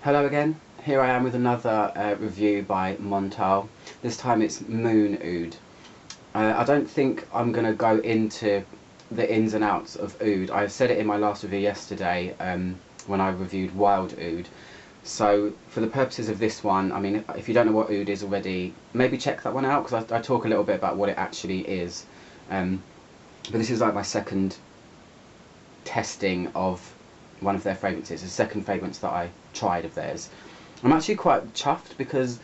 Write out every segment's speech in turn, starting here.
Hello again, here I am with another review by Montale. This time it's Moon Oud. I don't think I'm going to go into the ins and outs of oud. I said it in my last review yesterday when I reviewed wild oud. So for the purposes of this one, I mean, if you don't know what oud is already, maybe check that one out, because I talk a little bit about what it actually is. But this is like my second testing of one of their fragrances, the second fragrance that I tried of theirs. I'm actually quite chuffed because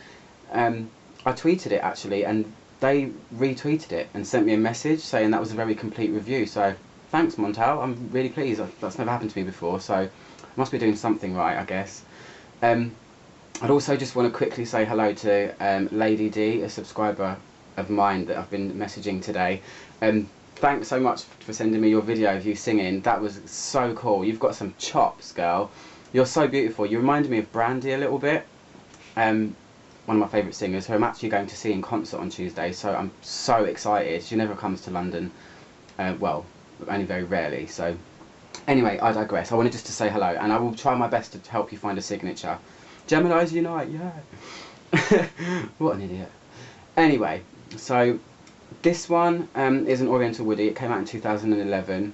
I tweeted it actually, and they retweeted it and sent me a message saying that was a very complete review. So thanks, Montale, I'm really pleased. That's never happened to me before, so I must be doing something right, I guess. I'd also just want to quickly say hello to Lady D, a subscriber of mine that I've been messaging today. Thanks so much for sending me your video of you singing. That was so cool. You've got some chops, girl. You're so beautiful. You reminded me of Brandy a little bit. One of my favourite singers, who I'm actually going to see in concert on Tuesday, so I'm so excited. She never comes to London. Well, only very rarely. So anyway, I digress. I wanted just to say hello, and I will try my best to help you find a signature. Gemini's unite, yeah. What an idiot. Anyway, so this one is an Oriental Woody. It came out in 2011.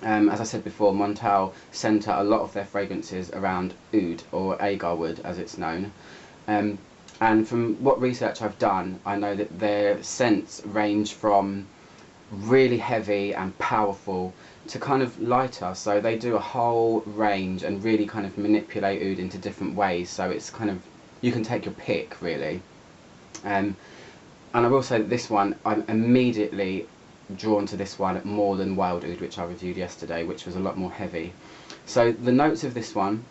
As I said before, Montale centre a lot of their fragrances around oud, or agar wood as it's known. And from what research I've done, I know that their scents range from really heavy and powerful to kind of lighter. So they do a whole range and really kind of manipulate oud into different ways. So it's kind of, you can take your pick really. And I will say that this one, I'm immediately drawn to this one more than wild oud, which I reviewed yesterday, which was a lot more heavy. So the notes of this one,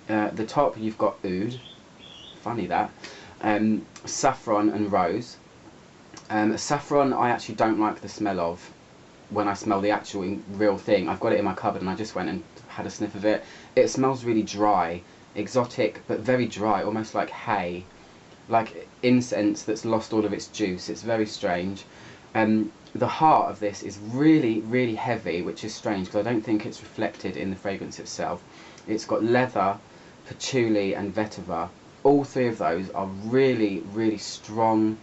the top you've got oud, funny that, saffron and rose. Saffron I actually don't like the smell of when I smell the actual real thing. I've got it in my cupboard and I just went and had a sniff of it. It smells really dry, exotic but very dry, almost like hay, like incense that's lost all of its juice. It's very strange. The heart of this is really, really heavy, which is strange because I don't think it's reflected in the fragrance itself. It's got leather, patchouli and vetiver. All three of those are really, really strong,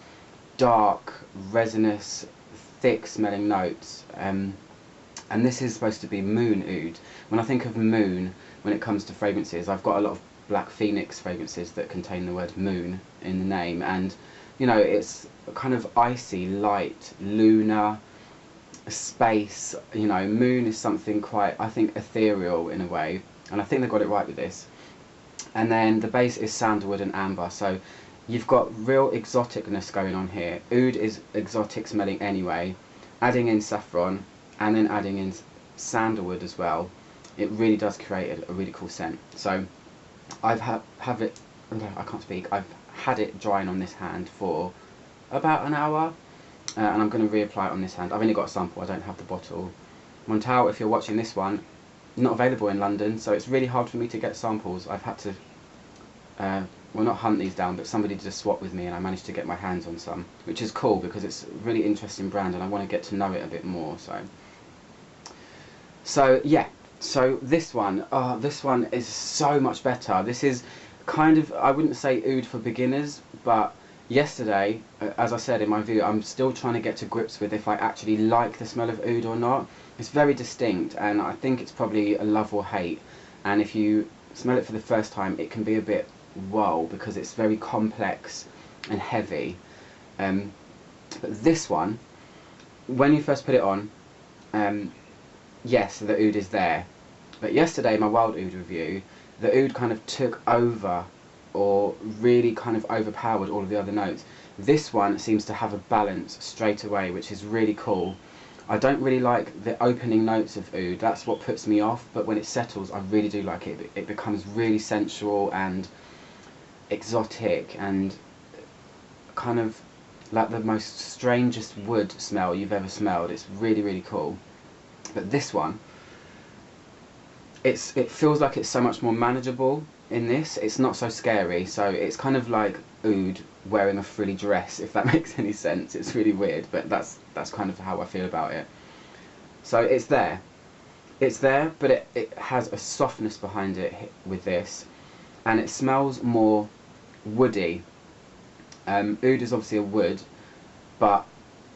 dark, resinous, thick smelling notes. And this is supposed to be moon oud. When I think of moon, when it comes to fragrances, I've got a lot of Black Phoenix fragrances that contain the word moon in the name, and you know, it's kind of icy, light, lunar, space. You know, moon is something quite, I think, ethereal in a way, and I think they got it right with this. And then the base is sandalwood and amber, so you've got real exoticness going on here. Oud is exotic smelling anyway. Adding in saffron and then adding in sandalwood as well, it really does create a really cool scent. So I've have it, I can't speak, I've had it drying on this hand for about an hour, and I'm going to reapply it on this hand. I've only got a sample, I don't have the bottle. Montale, if you're watching this one, not available in London, so it's really hard for me to get samples. I've had to, well, not hunt these down, but somebody did a swap with me and I managed to get my hands on some, which is cool because it's a really interesting brand and I want to get to know it a bit more. So yeah. So this one is so much better. This is kind of, I wouldn't say oud for beginners, but yesterday, as I said in my review, I'm still trying to get to grips with if I actually like the smell of oud or not. It's very distinct, and I think it's probably a love or hate. And if you smell it for the first time, it can be a bit whoa, because it's very complex and heavy. But this one, when you first put it on, yes, the oud is there. But yesterday, my wild oud review, the oud kind of took over, or really kind of overpowered all of the other notes. This one seems to have a balance straight away, which is really cool. I don't really like the opening notes of oud, that's what puts me off, but when it settles, I really do like it. It becomes really sensual and exotic and kind of like the most strangest wood smell you've ever smelled. It's really, really cool. But this one, it feels like it's so much more manageable in this. It's not so scary, so it's kind of like oud wearing a frilly dress, if that makes any sense. It's really weird, but that's kind of how I feel about it. So it's there, but it has a softness behind it with this. and it smells more woody. Oud is obviously a wood, but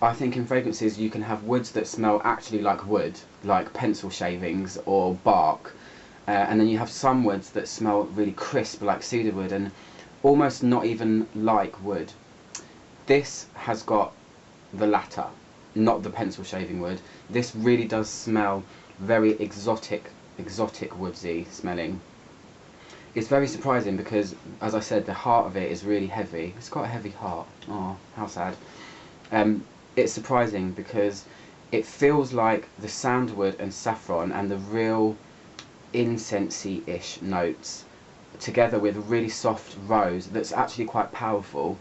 I think in fragrances you can have woods that smell actually like wood, like pencil shavings or bark, and then you have some woods that smell really crisp like cedarwood and almost not even like wood. This has got the latter, not the pencil shaving wood. This really does smell very exotic woodsy smelling. It's very surprising because, as I said, the heart of it is really heavy. It's got a heavy heart. Oh, how sad. It's surprising because it feels like the sandalwood and saffron and the real incensey-ish notes together with a really soft rose that's actually quite powerful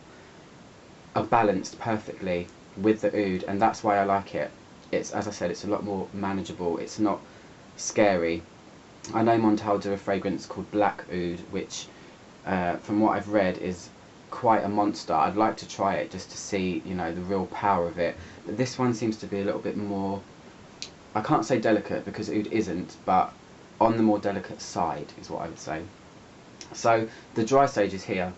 are balanced perfectly with the oud, and that's why I like it. It's, as I said, it's a lot more manageable. It's not scary. I know Montale do a fragrance called Black Oud, which from what I've read is quite a monster. I'd like to try it just to see, you know, the real power of it. But this one seems to be a little bit more, I can't say delicate because oud isn't, but on the more delicate side is what I would say. So the dry stage is here.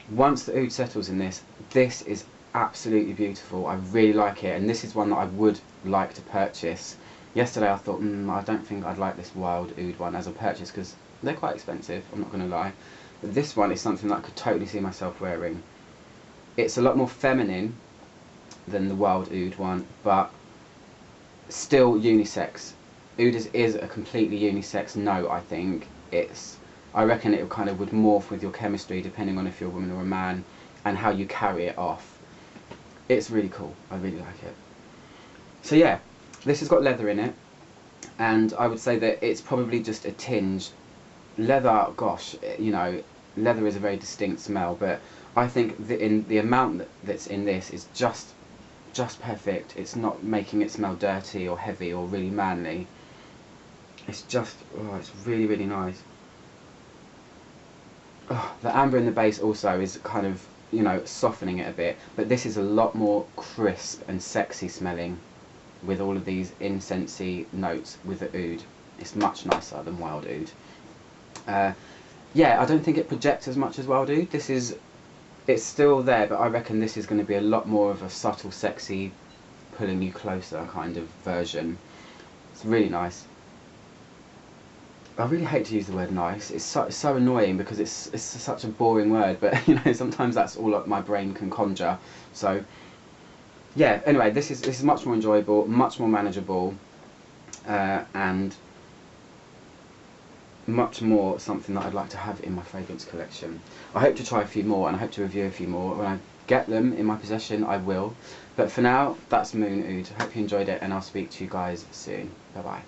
Once the oud settles in this, this is absolutely beautiful. I really like it, and this is one that I would like to purchase. Yesterday I thought, I don't think I'd like this wild oud one as a purchase because they're quite expensive, I'm not going to lie. But this one is something that I could totally see myself wearing. It's a lot more feminine than the wild oud one, but still unisex. Oud is a completely unisex note, I think. I reckon it kind of would morph with your chemistry depending on if you're a woman or a man and how you carry it off. It's really cool. I really like it. So yeah, this has got leather in it, and I would say that it's probably just a tinge. Leather, gosh, you know, leather is a very distinct smell, but I think the amount that's in this is just perfect. It's not making it smell dirty or heavy or really manly. It's just, oh, it's really, really nice. Oh, the amber in the base also is kind of, you know, softening it a bit, but this is a lot more crisp and sexy smelling with all of these incensey notes with the oud. It's much nicer than wild oud. Yeah, I don't think it projects as much as wild oud. It's still there, but I reckon this is going to be a lot more of a subtle, sexy, pulling you closer kind of version. It's really nice. I really hate to use the word nice. It's so annoying because it's such a boring word, but you know, sometimes that's all that my brain can conjure. So yeah, anyway, this is much more enjoyable, much more manageable, and much more something that I'd like to have in my fragrance collection. I hope to try a few more, and I hope to review a few more. When I get them in my possession, I will. But for now, that's Moon Oud. I hope you enjoyed it, and I'll speak to you guys soon. Bye bye.